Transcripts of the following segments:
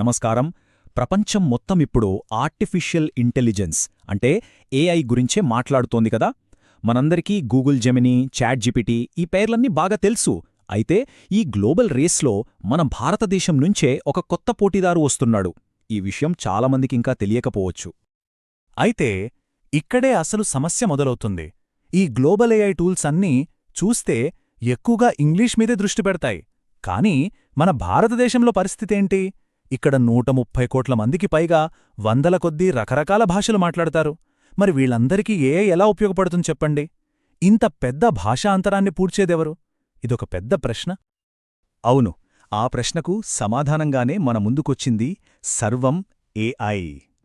నమస్కారం. ప్రపంచం మొత్తం ఇప్పుడు ఆర్టిఫిషియల్ ఇంటెలిజెన్స్ అంటే ఏఐ గురించే మాట్లాడుతోంది కదా. మనందరికీ గూగుల్ జెమినీ, చాట్ జీపీటీ ఈ పేర్లన్నీ బాగా తెలుసు. అయితే ఈ గ్లోబల్ రేస్లో మన భారతదేశం నుంచే ఒక కొత్త పోటీదారు వస్తున్నాడు. ఈ విషయం చాలామందికింకా తెలియకపోవచ్చు. అయితే ఇక్కడే అసలు సమస్య మొదలవుతుంది. ఈ గ్లోబల్ ఏఐ టూల్స్ అన్నీ చూస్తే ఎక్కువగా ఇంగ్లీష్ మీదే దృష్టి పెడతాయి. కానీ మన భారతదేశంలో పరిస్థితేంటి? ఇక్కడ 130 కోట్ల మందికి పైగా వందల కొద్దీ రకరకాల భాషలు మాట్లాడతారు. మరి వీళ్ళందరికీ ఏఐ ఎలా ఉపయోగపడుతుంది చెప్పండి? ఇంత పెద్ద భాషా అంతరాన్ని పూడ్చేదెవరు? ఇదొక పెద్ద ప్రశ్న. అవును, ఆ ప్రశ్నకు సమాధానంగానే మన ముందుకొచ్చింది సర్వం ఏఐ.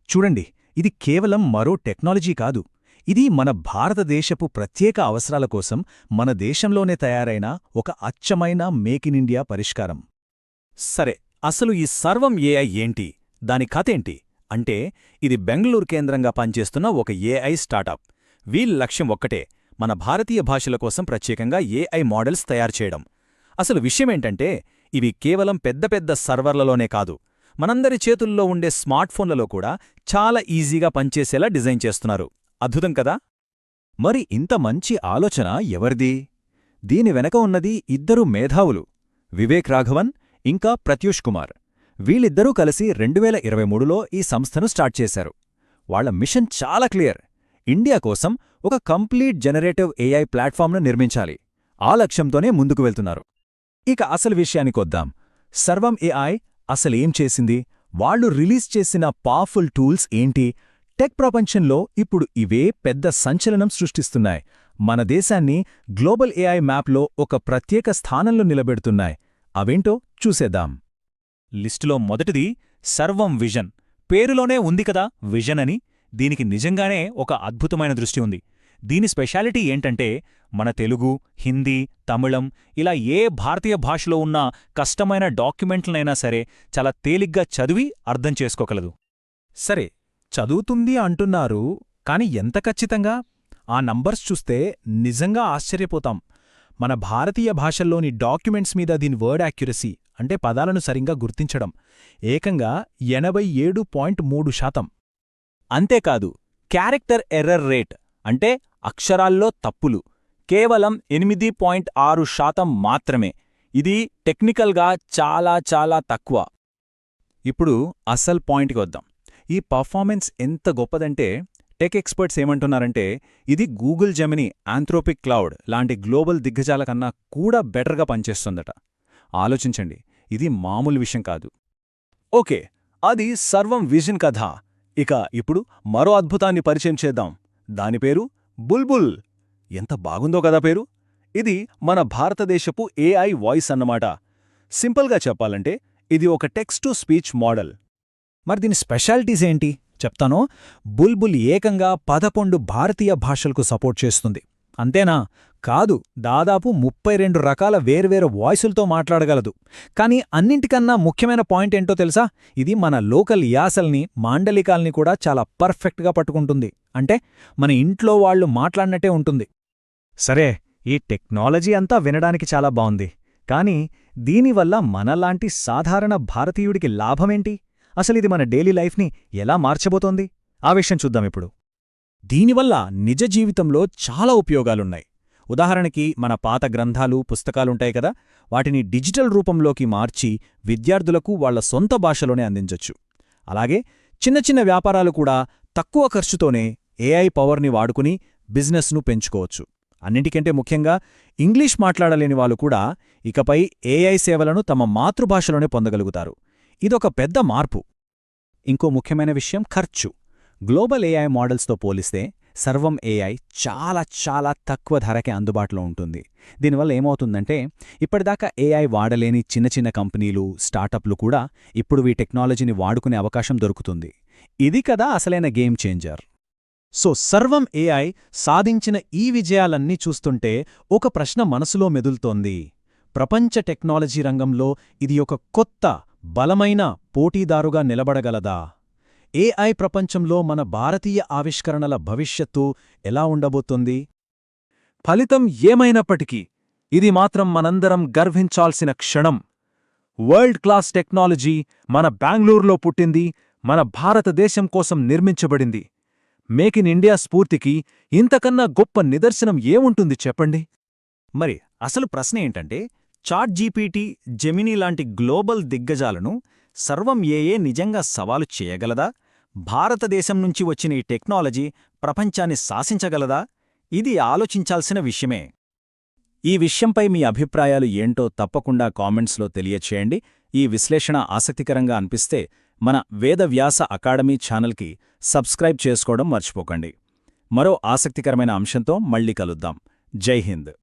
చూడండి, ఇది కేవలం మరో టెక్నాలజీ కాదు. ఇది మన భారతదేశపు ప్రత్యేక అవసరాల కోసం మన దేశంలోనే తయారైన ఒక అచ్చమైన మేక్ ఇన్ ఇండియా పరిష్కారం. సరే, అసలు ఈ సర్వం ఏఐ ఏంటి? దాని కథేంటి? అంటే ఇది బెంగళూరు కేంద్రంగా పనిచేస్తున్న ఒక ఏఐ స్టార్టప్. వీళ్ళ లక్ష్యం ఒక్కటే, మన భారతీయ భాషల కోసం ప్రత్యేకంగా ఏఐ మోడల్స్ తయారుచేయడం. అసలు విషయమేంటంటే, ఇవి కేవలం పెద్ద పెద్ద సర్వర్లలోనే కాదు, మనందరి చేతుల్లో ఉండే స్మార్ట్ఫోన్లలో కూడా చాలా ఈజీగా పనిచేసేలా డిజైన్ చేస్తున్నారు. అద్భుతం కదా? మరి ఇంత మంచి ఆలోచన ఎవరిది? దీని వెనక ఉన్నది ఇద్దరు మేధావులు, వివేక్ రాఘవన్ ఇంకా ప్రత్యూష్ కుమార్. వీళ్ళిద్దరూ కలిసి 2023లో ఈ సంస్థను స్టార్ట్ చేశారు. వాళ్ల మిషన్ చాలా క్లియర్. ఇండియా కోసం ఒక కంప్లీట్ జనరేటివ్ ఏఐ ప్లాట్ఫామ్ను నిర్మించాలి. ఆ లక్ష్యంతోనే ముందుకు వెళ్తున్నారు. ఇక అసలు విషయానికొద్దాం. సర్వం ఏఐ అసలేం చేసింది? వాళ్లు రిలీజ్ చేసిన పవర్ఫుల్ టూల్స్ ఏంటి? టెక్ ప్రపంచంలో ఇప్పుడు ఇవే పెద్ద సంచలనం సృష్టిస్తున్నాయి. మన దేశాన్ని గ్లోబల్ ఏఐ మ్యాప్లో ఒక ప్రత్యేక స్థానంలో నిలబెడుతున్నాయి. అవేంటో చూసేద్దాం. లిస్టులో మొదటిది సర్వం విజన్. పేరులోనే ఉంది కదా విజన్ అని. దీనికి నిజంగానే ఒక అద్భుతమైన దృష్టి ఉంది. దీని స్పెషాలిటీ ఏంటంటే, మన తెలుగు, హిందీ, తమిళం ఇలా ఏ భారతీయ భాషలో ఉన్న కష్టమైన డాక్యుమెంట్లనైనా సరే చాలా తేలిగ్గా చదివి అర్థం చేసుకోగలదు. సరే, చదువుతుంది అంటున్నారు, కాని ఎంత ఖచ్చితంగా? ఆ నంబర్స్ చూస్తే నిజంగా ఆశ్చర్యపోతాం. మన భారతీయ భాషల్లోని డాక్యుమెంట్స్ మీద దీని వర్డ్ యాక్యురసీ అంటే పదాలను సరిగ్గా గుర్తించడం ఏకంగా 87.3%. అంతేకాదు, క్యారెక్టర్ ఎర్రర్ రేట్ అంటే అక్షరాల్లో తప్పులు కేవలం 8.6% మాత్రమే. ఇది టెక్నికల్గా చాలా చాలా తక్కువ. ఇప్పుడు అసల్ పాయింట్కి వద్దాం. ఈ పర్ఫార్మెన్స్ ఎంత గొప్పదంటే, టెక్ ఎక్స్పర్ట్స్ ఏమంటున్నారంటే ఇది గూగుల్ జెమినీ, ఆంథ్రోపిక్ క్లౌడ్ లాంటి గ్లోబల్ దిగ్గజాల కన్నా కూడా బెటర్గా పనిచేస్తుందట. ఆలోచించండి, ఇది మామూలు విషయం కాదు. ఓకే, అది సర్వం విజన్ కథ. ఇక ఇప్పుడు మరో అద్భుతాన్ని పరిచయం చేద్దాం. దాని పేరు బుల్బుల్. ఎంత బాగుందో కదా పేరు! ఇది మన భారతదేశపు ఏఐ వాయిస్ అన్నమాట. సింపుల్గా చెప్పాలంటే ఇది ఒక టెక్స్ట్ టు స్పీచ్ మోడల్. మరి దీని స్పెషాలిటీస్ ఏంటి చెప్తానో. బుల్బుల్ ఏకంగా 11 భారతీయ భాషలకు సపోర్ట్ చేస్తుంది. అంతేనా? కాదు, దాదాపు 32 రకాల వేర్వేరు వాయిసులతో మాట్లాడగలదు. కానీ అన్నింటికన్నా ముఖ్యమైన పాయింట్ ఏంటో తెలుసా? ఇది మన లోకల్ యాసల్ని, మాండలికాల్ని కూడా చాలా పర్ఫెక్ట్గా పట్టుకుంటుంది. అంటే మన ఇంట్లో వాళ్లు మాట్లాడినట్టే ఉంటుంది. సరే, ఈ టెక్నాలజీ అంతా వినడానికి చాలా బావుంది. కానీ దీనివల్ల మనలాంటి సాధారణ భారతీయుడికి లాభమేంటి? అసలిది మన డైలీ లైఫ్ని ఎలా మార్చబోతోంది? ఆ విషయం చూద్దామిప్పుడు. దీనివల్ల నిజ జీవితంలో చాలా ఉపయోగాలున్నాయి. ఉదాహరణకి మన పాత గ్రంథాలు, పుస్తకాలుంటాయి కదా, వాటిని డిజిటల్ రూపంలోకి మార్చి విద్యార్థులకు వాళ్ల సొంత భాషలోనే అందించొచ్చు. అలాగే చిన్న చిన్న వ్యాపారాలు కూడా తక్కువ ఖర్చుతోనే ఏఐ పవర్ని వాడుకుని బిజినెస్ను పెంచుకోవచ్చు. అన్నింటికంటే ముఖ్యంగా ఇంగ్లీష్ మాట్లాడలేని వాళ్ళు కూడా ఇకపై ఏఐ సేవలను తమ మాతృభాషలోనే పొందగలుగుతారు. ఇదొక పెద్ద మార్పు. ఇంకో ముఖ్యమైన విషయం ఖర్చు. గ్లోబల్ ఏఐ మోడల్స్తో పోలిస్తే సర్వం ఏఐ చాలా చాలా తక్కువ ధరకే అందుబాటులో ఉంటుంది. దీనివల్ల ఏమవుతుందంటే, ఇప్పటిదాకా ఏఐ వాడలేని చిన్న చిన్న కంపెనీలు, స్టార్టప్లు కూడా ఇప్పుడు ఈ టెక్నాలజీని వాడుకునే అవకాశం దొరుకుతుంది. ఇది కదా అసలైన గేమ్ చేంజర్. సో సర్వం ఏఐ సాధించిన ఈ విజయాలన్నీ చూస్తుంటే ఒక ప్రశ్న మనసులో మెదులుతోంది. ప్రపంచ టెక్నాలజీ రంగంలో ఇది ఒక కొత్త, బలమైన పోటీదారుగా నిలబడగలదా? ఏఐ ప్రపంచంలో మన భారతీయ ఆవిష్కరణల భవిష్యత్తు ఎలా ఉండబోతోంది? ఫలితం ఏమైనప్పటికీ ఇది మాత్రం మనందరం గర్వించాల్సిన క్షణం. వరల్డ్ క్లాస్ టెక్నాలజీ మన బెంగళూరులో పుట్టింది, మన భారతదేశం కోసం నిర్మించబడింది. మేక్ ఇన్ ఇండియా స్ఫూర్తికి ఇంతకన్నా గొప్ప నిదర్శనం ఏముంటుంది చెప్పండి? మరి అసలు ప్రశ్న ఏంటంటే, చాట్ జీపీటీ, జెమినీ లాంటి గ్లోబల్ దిగ్గజాలను సర్వం ఏఏ నిజంగా సవాలు చేయగలదా? భారతదేశం నుంచి వచ్చిన ఈ టెక్నాలజీ ప్రపంచాన్ని శాసించగలదా? ఇది ఆలోచించాల్సిన విషయమే. ఈ విషయంపై మీ అభిప్రాయాలు ఏంటో తప్పకుండా కామెంట్స్లో తెలియచేయండి. ఈ విశ్లేషణ ఆసక్తికరంగా అనిపిస్తే మన వేదవ్యాస అకాడమీ ఛానల్కి సబ్స్క్రైబ్ చేసుకోవడం మర్చిపోకండి. మరో ఆసక్తికరమైన అంశంతో మళ్ళీ కలుద్దాం. జై హింద్.